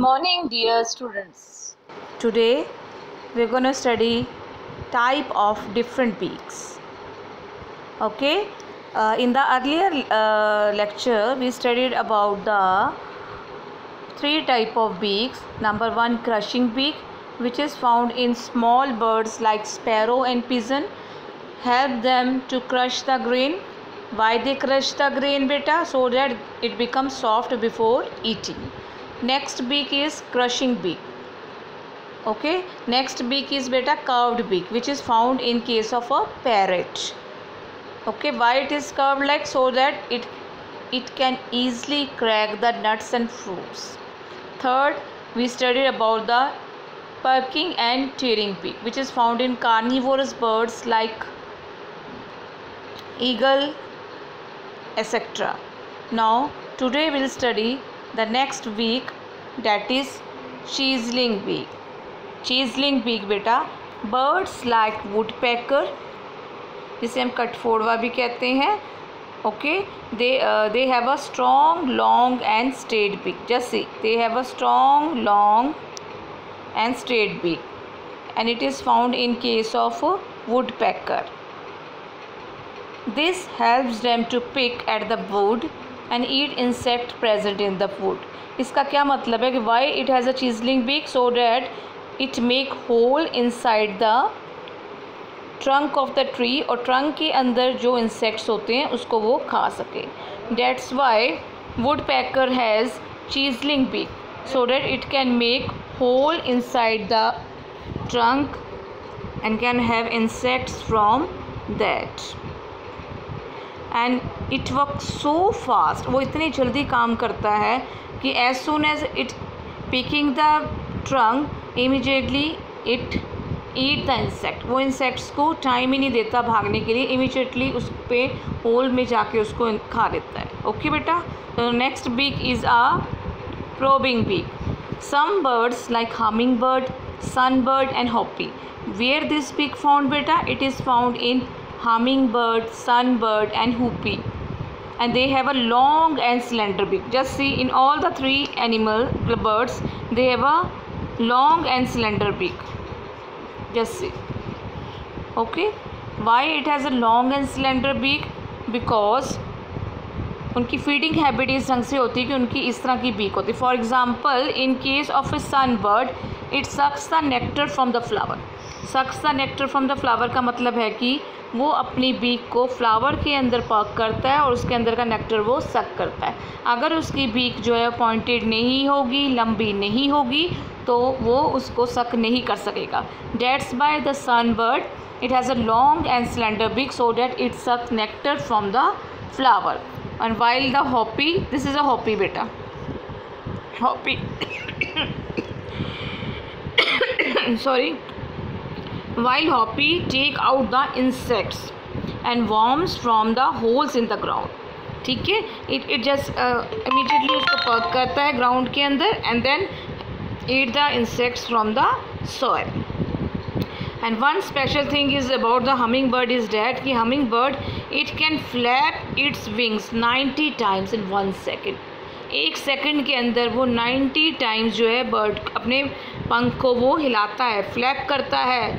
Morning, dear students. Today we're going to study type of different beaks. Okay, in the earlier lecture we studied about the three type of beaks. Number one, crushing beak, which is found in small birds like sparrow and pigeon. Help them to crush the grain. Why they crush the grain, beta? So that it becomes soft before eating. Next beak is crushing beak. Okay, next beak is beta curved beak, which is found in case of a parrot. Okay, why it is curved like? So that it can easily crack the nuts and fruits. Third, we studied about the perking and tearing beak, which is found in carnivorous birds like eagle, etc. Now today we'll study the next beak, that is chiseling beak. Chiseling beak बेटा birds like woodpecker, जिसे हम कठफोड़वा भी कहते हैं. Okay, they have a strong, long and straight beak. Just see, they have a strong, long and straight beak, and it is found in case of woodpecker. This helps them to pick at the wood and eat insect present in the wood. इसका क्या मतलब है कि why it has a chiseling beak? So that it make hole inside the trunk of the tree, और trunk के अंदर जो insects होते हैं उसको वो खा सके. That's why woodpecker has chiseling beak, so that it can make hole inside the trunk and can have insects from that. And it works so fast, वो इतनी जल्दी काम करता है कि as soon as it picking the trunk, immediately it eat the insect. वो insects को time ही नहीं देता भागने के लिए, immediately उस पे होल में जाके उसको खा लेता है. ओके बेटा. तो next beak is a probing beak. Some birds like hummingbird, sunbird and hoppy. Where this beak found beta? It is found in hummingbird, sunbird and hoopy, and they have a long and slender beak. Just see, in all the three birds they have a long and slender beak. Just see. Okay, why it has a long and slender beak? Because उनकी feeding habit इस ढंग से होती है कि उनकी इस तरह की बीक होती है. For example, in case of a sunbird, it sucks the nectar from the flower. Sucks the nectar from the flower का मतलब है कि वो अपनी बीक को फ्लावर के अंदर पक करता है और उसके अंदर का नेक्टर वो सक करता है. अगर उसकी बीक जो है पॉइंटेड नहीं होगी, लंबी नहीं होगी, तो वो उसको सक नहीं कर सकेगा. That's why the sunbird it has a long and slender beak, so that it suck nectar from the flower. And while the hoppy, this is a hoppy beta, hoppy sorry, while hoppy take out the insects and worms from the holes in the ground. ठीक है, it just immediately उसको पक करता है ground के अंदर and then eat the insects from the soil. And one special thing is about the hummingbird is that कि hummingbird it can flap its wings 90 times in 1 second. एक second के अंदर वो 90 टाइम्स जो है बर्ड अपने पंख को वो हिलाता है, फ्लैप करता है.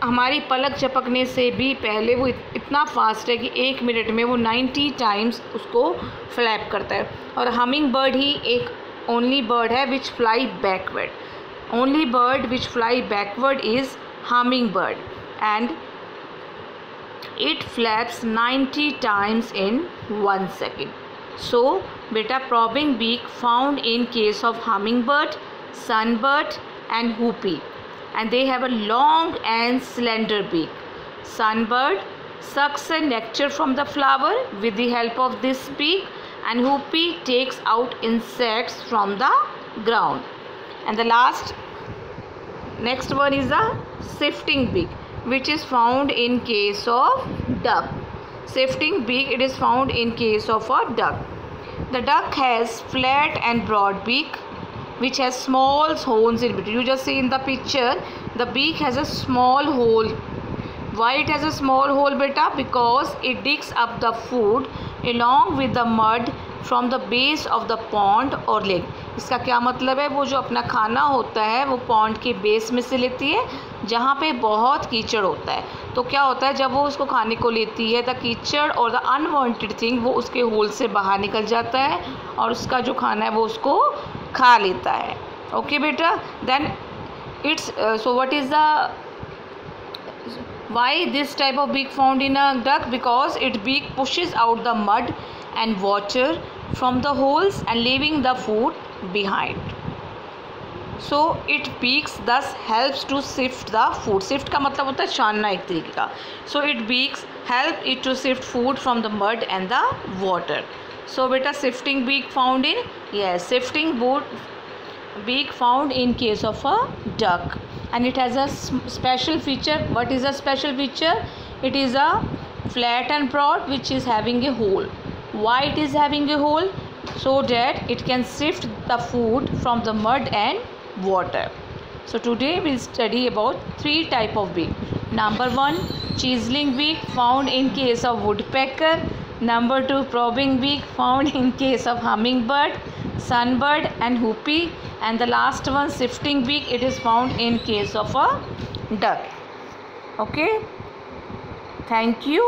हमारी पलक झपकने से भी पहले वो इतना फास्ट है कि 1 मिनट में वो 90 टाइम्स उसको फ्लैप करता है. और हमिंग बर्ड ही एक ओनली बर्ड है which fly backward. Only bird which fly backward is hummingbird, and it flaps 90 times in 1 second. So beta probing beak found in case of hummingbird, sunbird and hoopy, and they have a long and slender beak. Sunbird sucks a nectar from the flower with the help of this beak, and hoopy takes out insects from the ground. And the next one is the sifting beak, which is found in case of duck. Sifting beak, it is found in case of a duck. The duck has flat and broad beak which has small holes in between. You just see in the picture, the beak has a small hole. Why it has a small hole beta? Because it digs up the food along with the mud from the base of the pond और lake. इसका क्या मतलब है, वो जो अपना खाना होता है वो पॉन्ड के बेस में से लेती है जहाँ पे बहुत कीचड़ होता है। तो क्या होता है, जब वो उसको खाने को लेती है, द कीचड़ और द अनवांटेड थिंग वो उसके होल से बाहर निकल जाता है और उसका जो खाना है वो उसको खा लेता है। ओके बेटा, then it's so what is the why this type of beak found in a duck? Because its beak pushes out the mud and water from the holes and leaving the food behind. So its beaks thus helps to sift the food. Sift का मतलब होता है छानना एक तरीके का. So its beaks help it to sift food from the mud and the water. So बेटा sifting beak found in, yes, sifting beak found in case of a duck, and it has a special feature. What is a special feature? It is a flat and broad which is having a hole. Why it is having a hole? So that it can sift the food from the mud and water. So today we'll study about 3 type of beak. Number 1, chiseling beak found in case of woodpecker. Number 2, probing beak found in case of hummingbird, sunbird and hoopie. And the last one, sifting beak, it is found in case of a duck. Okay, thank you.